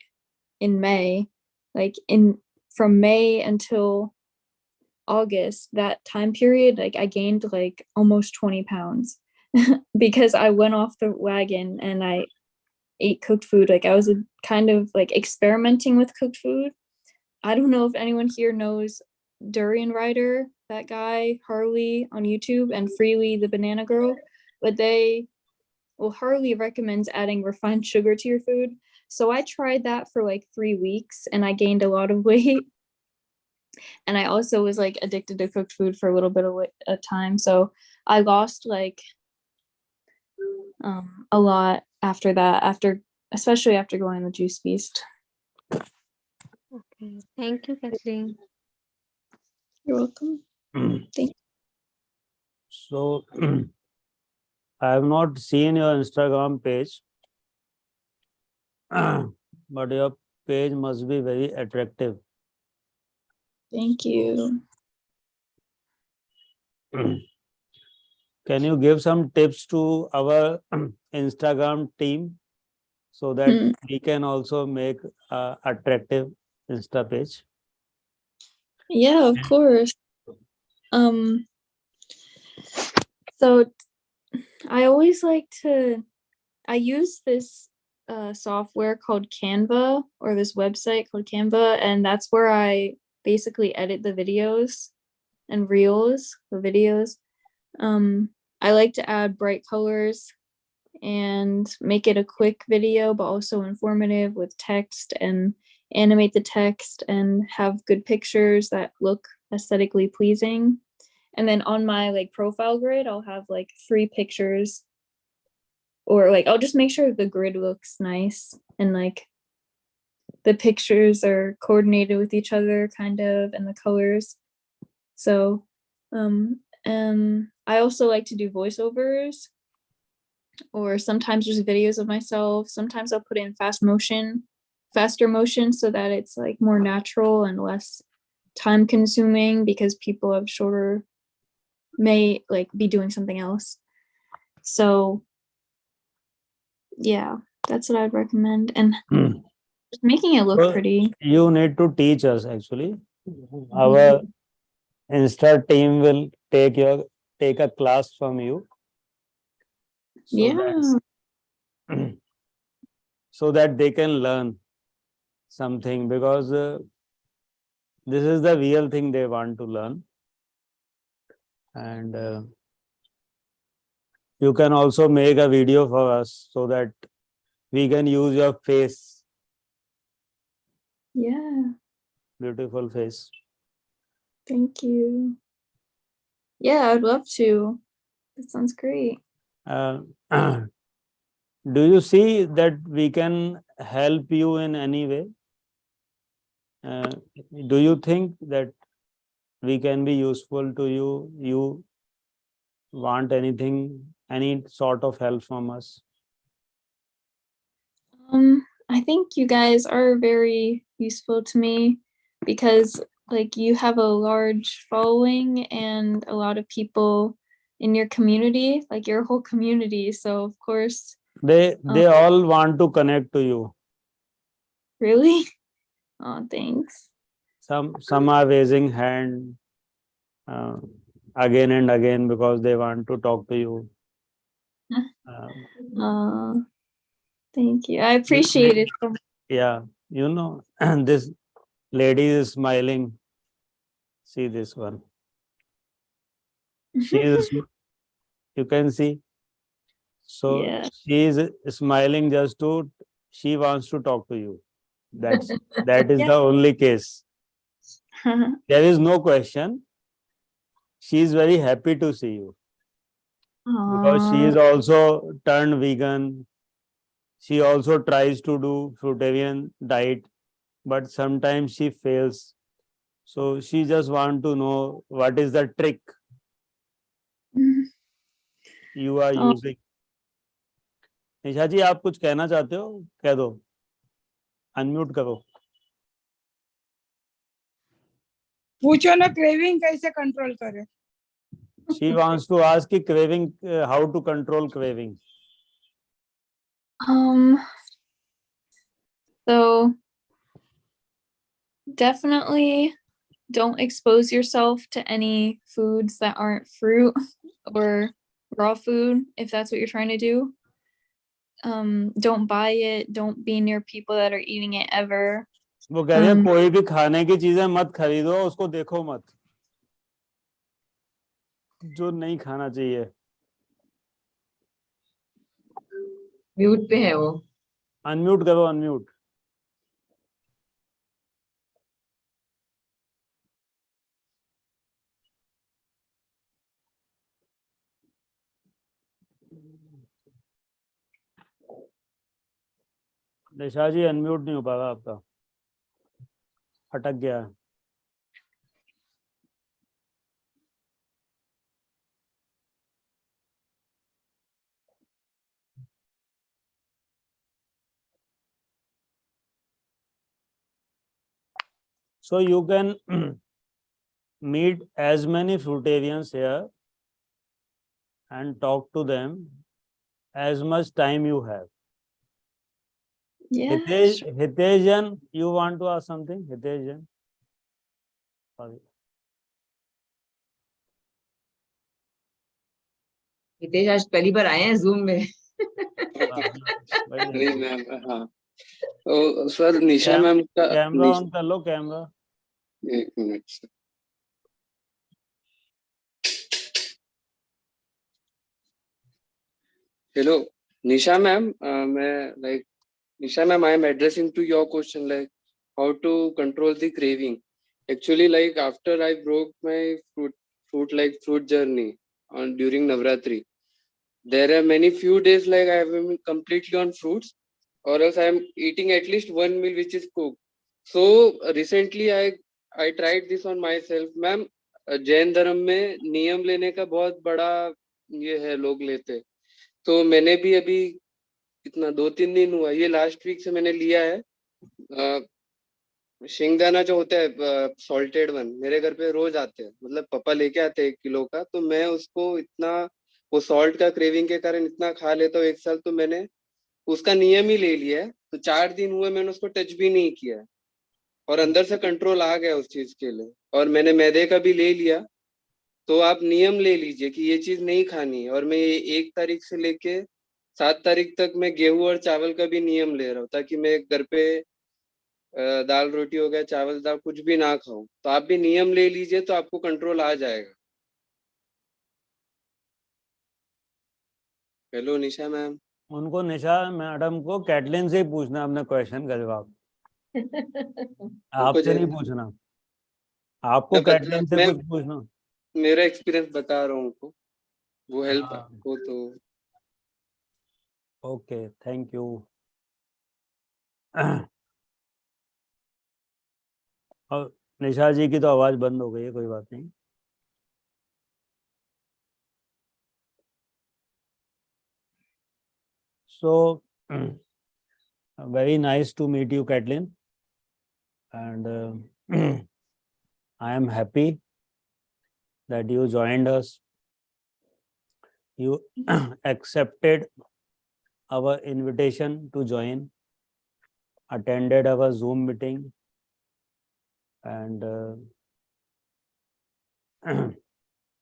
in May, like from May until August, that time period, like I gained like almost 20 pounds because I went off the wagon and I ate cooked food. Like I was kind of like experimenting with cooked food. I don't know if anyone here knows Durian Rider, that guy, Harley on YouTube, and Freely the Banana Girl, but Harley recommends adding refined sugar to your food. So I tried that for like 3 weeks and I gained a lot of weight. And I also was like addicted to cooked food for a little bit of time. So I lost like a lot after that, especially after going on the juice feast. Okay. Thank you, Catlin. You're welcome. Thank you. So I have not seen your Instagram page, but your page must be very attractive. Thank you. Can you give some tips to our Instagram team so that we can also make attractive Insta page? Yeah, of course. So I always I use this software called Canva, or this website called Canva, and that's where I basically edit the videos and reels, the videos. I like to add bright colors and make it a quick video, but also informative with text, and animate the text and have good pictures that look aesthetically pleasing. And then on my like profile grid, I'll have like 3 pictures, or like I'll just make sure the grid looks nice and like the pictures are coordinated with each other kind of, and the colors. So I also like to do voiceovers, or sometimes just videos of myself. Sometimes I'll put in faster motion so that it's like more natural and less time consuming, because people have may like be doing something else. So yeah, that's what I'd recommend. And just making it look pretty. You need to teach us actually. Our Insta team will take a class from you. So that they can learn something, because this is the real thing they want to learn. And you can also make a video for us so that we can use your face, Yeah. beautiful face. Thank you. Yeah, I'd love to. That sounds great. Do you see that we can help you in any way? Do you think that we can be useful to you? You want anything, any sort of help from us? I think you guys are very useful to me because like you have a large following and a lot of people in your community, like your whole community. So of course, They all want to connect to you. really? Oh, thanks. Some are raising hand again and again because they want to talk to you. Thank you. I appreciate it. Yeah, you know, this lady is smiling. See this one. She is, you can see. So Yeah. she is smiling just to, she wants to talk to you. That is Yeah. the only case. There is no question. She is very happy to see you. Because she is also turned vegan. She also tries to do fruitarian diet, but sometimes she fails. So she just want to know what is the trick you are using. निशा जी, आप कुछ कहना चाहते हो? कह दो. Unmute करो. पूछो ना, क्रेविंग कैसे कंट्रोल करे? She wants to ask कि craving, how to control craving. So definitely don't expose yourself to any foods that aren't fruit or raw food if that's what you're trying to do. Don't buy it, don't be near people that are eating it ever. वो कह रहे हैं कोई भी खाने की चीजें मत खरीदो, उसको देखो मत, जो नहीं खाना चाहिए. म्यूट पे है वो. अनम्यूट करो, अनम्यूट. निशा जी, अनम्यूट नहीं हो पा रहा आपका, अटक गया. So you can meet as many fruitarians here and talk to them as much time you have. Yeah. Hitesh, you want to ask something? Hitesh? Sorry. Hitesh आज पहली बार आए हैं जूम में. नहीं मैम. हाँ तो सर निशा मैम का कैमरा ऑन कर लो, कैमरा. एक मिनट सर. हेलो निशा मैम, मैं Nisha ma'am, I am addressing to your question like how to control the craving. Actually, like after I broke my fruit journey on during Navratri, there are many few days like I have been completely on fruits, or else I am eating at least one meal which is cooked. So recently I tried this on myself, ma'am. Jain धर्म में नियम लेने का बहुत बड़ा ये है, लोग लेते. तो मैंने भी अभी कितना 2-3 दिन हुआ, ये लास्ट वीक से मैंने लिया है. शेंगदाना जो होता है सॉल्टेड वन, मेरे घर पे रोज आते हैं, मतलब पापा लेके आते हैं 1 किलो का. तो मैं उसको इतना, वो सॉल्ट का क्रेविंग के कारण इतना खा लेता हूँ 1 साल. तो मैंने उसका नियम ही ले लिया है. तो 4 दिन हुए मैंने उसको टच भी नहीं किया है और अंदर से कंट्रोल आ गया उस चीज के लिए. और मैंने मैदे का भी ले लिया. तो आप नियम ले लीजिए कि ये चीज नहीं खानी है. और मैं 1 तारीख से लेके 7 तारीख तक मैं गेहूं और चावल का भी नियम ले रहा हूँ, ताकि मैं घर पे दाल रोटी हो गया, चावल दाल कुछ भी ना खाओ, तो आप भी नियम ले लीजिए तो आपको कंट्रोल आ जाएगा। हेलो निशा मैम। उनको निशा मैडम को कैटलिन से ही पूछना अपने क्वेश्चन का जवाब, आपसे नहीं पूछना। आपको कैटलिन से कुछ पूछना। मेरा एक्सपीरियंस बता रहा हूँ उनको, वो हेल्प हो तो। Okay, thank you. और निशा जी की तो आवाज बंद हो गई है, कोई बात नहीं। So, very nice to meet you, Catlin. And I am happy that you joined us. You accepted our invitation to join, attended our Zoom meeting, and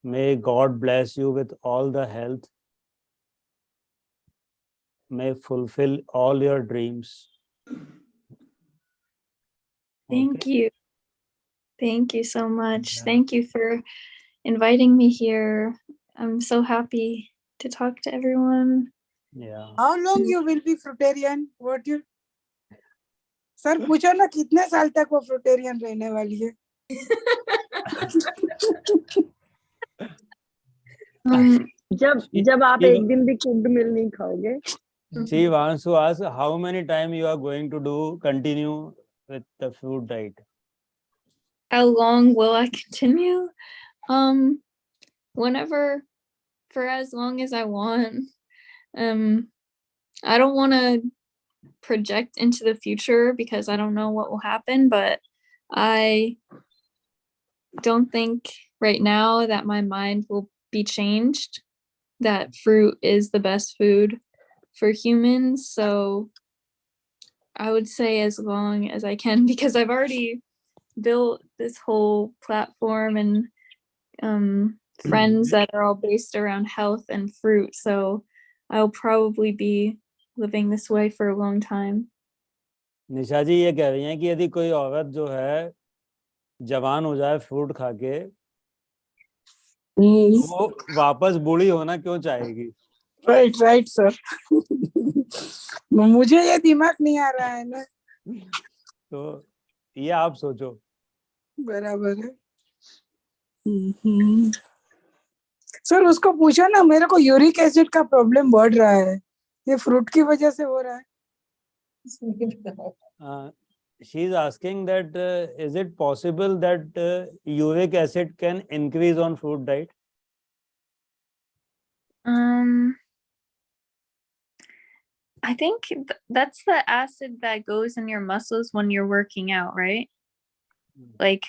may God bless you with all the health. May fulfill all your dreams. Thank you. Thank you so much. Thank you for inviting me here. I'm so happy to talk to everyone. Yeah. How long you will be fruitarian? What you? Sir पूछो ना कितने साल तक वो फ्रूटेरियन रहने वाली है? जब आप एक दिन भी कुक्ड मील नहीं खाओगे। She wants to ask how many time you are going to continue with the fruit diet. How long will I continue? Whenever, for as long as I want. I don't want to project into the future because I don't know what will happen, but I don't think right now that my mind will be changed, that fruit is the best food for humans. So I would say as long as I can, because I've already built this whole platform and friends that are all based around health and fruit. So I'll probably be living this way for a long time. निशा जी ये कह रही हैं कि यदि कोई औरत जो है जवान हो जाए फ्रूट खा के, वो वापस बूढ़ी होना क्यों चाहेगी? Right sir. मुझे ये दिमाग नहीं आ रहा है ना। तो ये आप सोचो। बराबर है। सर उसको पूछो ना, मेरे को यूरिक एसिड का प्रॉब्लम बढ़ रहा है, ये फ्रूट की वजह से हो रहा है। She is asking that is it possible that uric acid can increase on fruit diet? I think that's the acid that goes in your muscles when you're working out, right? Like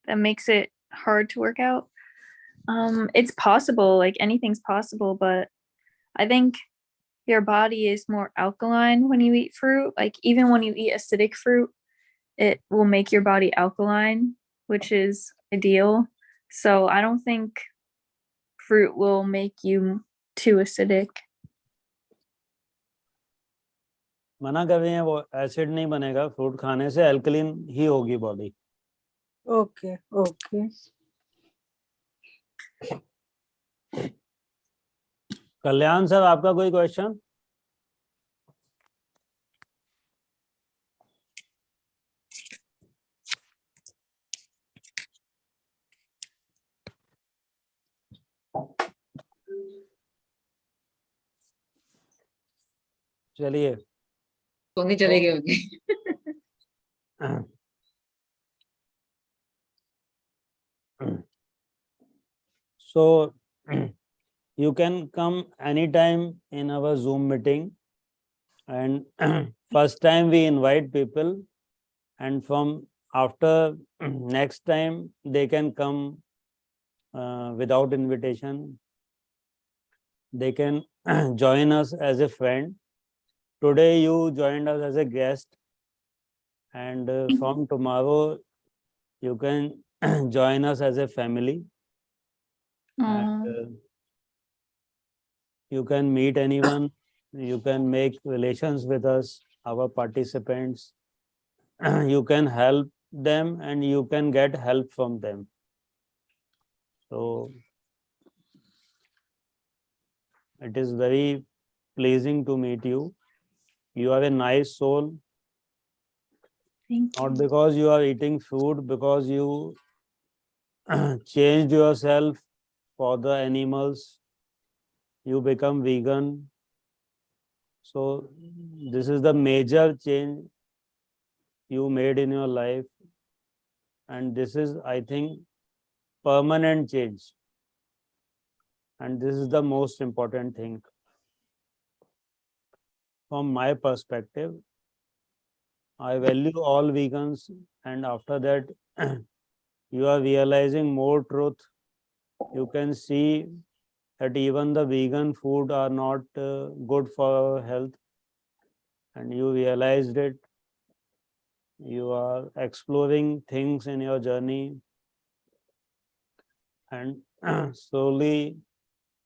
that makes it hard to work out. It's possible, like anything's possible, but I think your body is more alkaline when you eat fruit. Like even when you eat acidic fruit, it will make your body alkaline, which is ideal. So I don't think fruit will make you too acidic. मना कर रही हैं, वो acid नहीं बनेगा, fruit खाने से alkaline ही होगी body. Okay okay. Kalyan sir, आपका कोई क्वेश्चन? चलिए सोने चले गए होंगे। So you can come anytime in our Zoom meeting, and first time we invite people, and from after next time they can come without invitation. They can join us as a friend. Today you joined us as a guest, and from tomorrow you can join us as a family. And, you can meet anyone, you can make relations with us, our participants, you can help them and you can get help from them. So it is very pleasing to meet you. You are a nice soul. Thank you. Not because you are eating food, because you changed yourself for the animals. You become vegan. So this is the major change you made in your life. And this is, I think, permanent change. And this is the most important thing. From my perspective, I value all vegans, and after that, you are realizing more truth. You can see that even the vegan food are not good for our health, and you realized it. You are exploring things in your journey, and slowly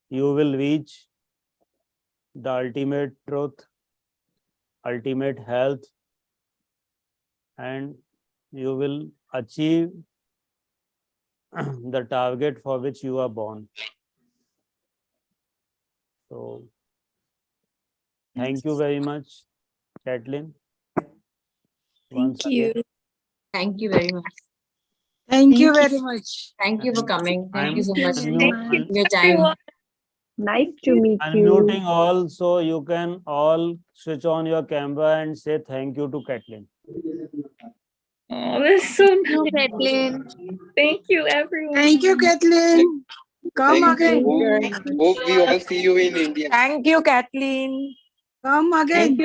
you will reach the ultimate truth, ultimate health, and you will achieve the target for which you are born. So thank you very much, Catlin. Thank you. Thank you very much. Thank you very much. Thank you for coming. Thank you so much for Thank you, your time. everyone. Nice to meet you. Unmuting all, so you can all switch on your camera and say thank you to Catlin. Oh, that's so Thank you, nice. Catlin. Thank you, everyone. Thank you, Kathleen. Come Thank again. you. Hope we all see you in India. Thank you, Kathleen. Come again.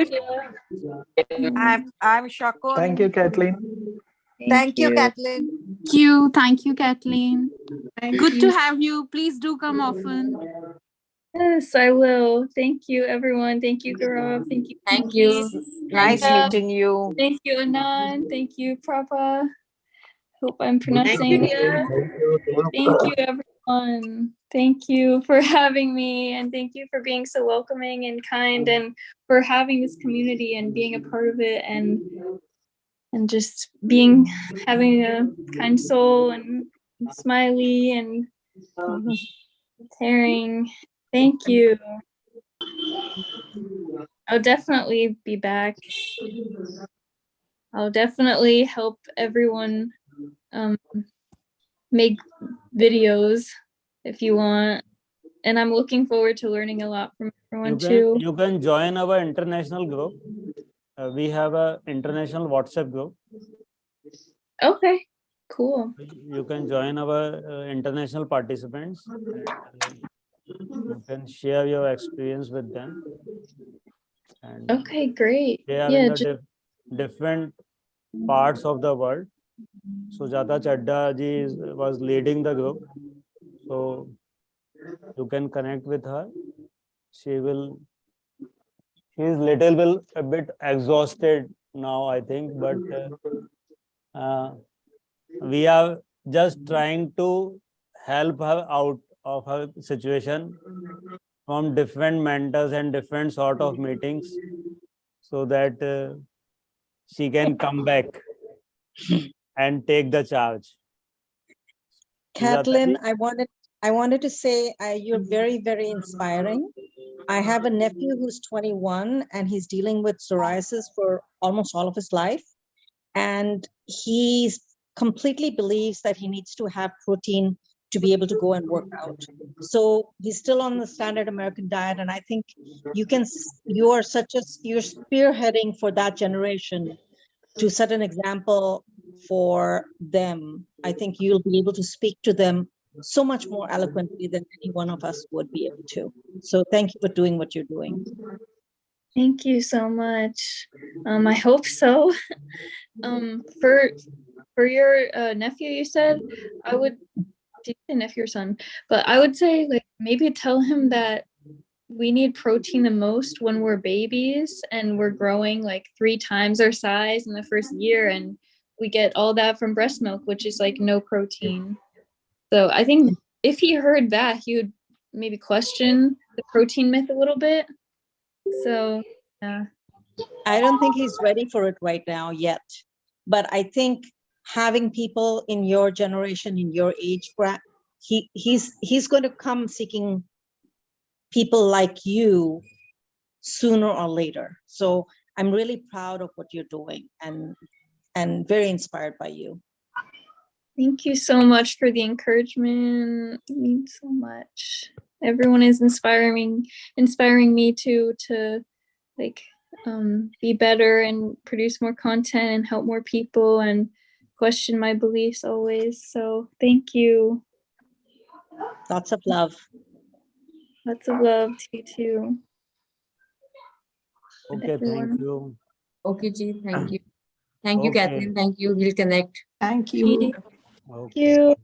I'm Shakun. Thank you, Kathleen. Thank you, Kathleen. Thank you, Kathleen. Good to have you. Please do come often. Yes, I will. Thank you, everyone. Thank you, Gaurav. Thank you. Thank you. Nice Neha. meeting you. Thank you, Anand. Thank you, Prabha. Hope I'm pronouncing. Thank you, everyone. Thank you for having me, and thank you for being so welcoming and kind, and for having this community and being a part of it, and just having a kind soul and smiley and caring. Thank you. I'll definitely be back. I'll definitely help everyone make videos if you want. And I'm looking forward to learning a lot from everyone too. You can join our international group. We have an international WhatsApp group. Okay, cool. You can join our international participants. You can share your experience with them. And okay, great. they are Yeah, in the different parts of the world. Sujata Chadda ji was leading the group. So you can connect with her. She is a bit exhausted now, I think, but we are just trying to help her out of her situation from different mentors and different sort of meetings, so that she can come back and take the charge. Catlin, I wanted to say you're very, very inspiring. I have a nephew who's 21 and he's dealing with psoriasis for almost all of his life. And he completely believes that he needs to have protein to be able to go and work out. So he's still on the standard American diet. And I think you're spearheading for that generation to set an example for them. I think you'll be able to speak to them so much more eloquently than any one of us would be able to. So thank you for doing what you're doing. Thank you so much. I hope so. For your nephew, you said, I would, do you say nephew or son? But I would say, like, maybe tell him that we need protein the most when we're babies and we're growing like 3 times our size in the first year, and we get all that from breast milk, which is like no protein. So I think if he heard that, he would maybe question the protein myth a little bit. So yeah. I don't think he's ready for it right now yet, But I think having people in your generation, in your age bracket, he's going to come seeking people like you sooner or later. So I'm really proud of what you're doing and very inspired by you. Thank you so much for the encouragement. It means so much. Everyone is inspiring me to like be better and produce more content and help more people and question my beliefs always. So thank you. Lots of love. Lots of love to you too. Okay, thank you. Okay, Ji, thank you. Thank you, Okay. Catlin. Thank you. We'll connect. Thank you. Thank you.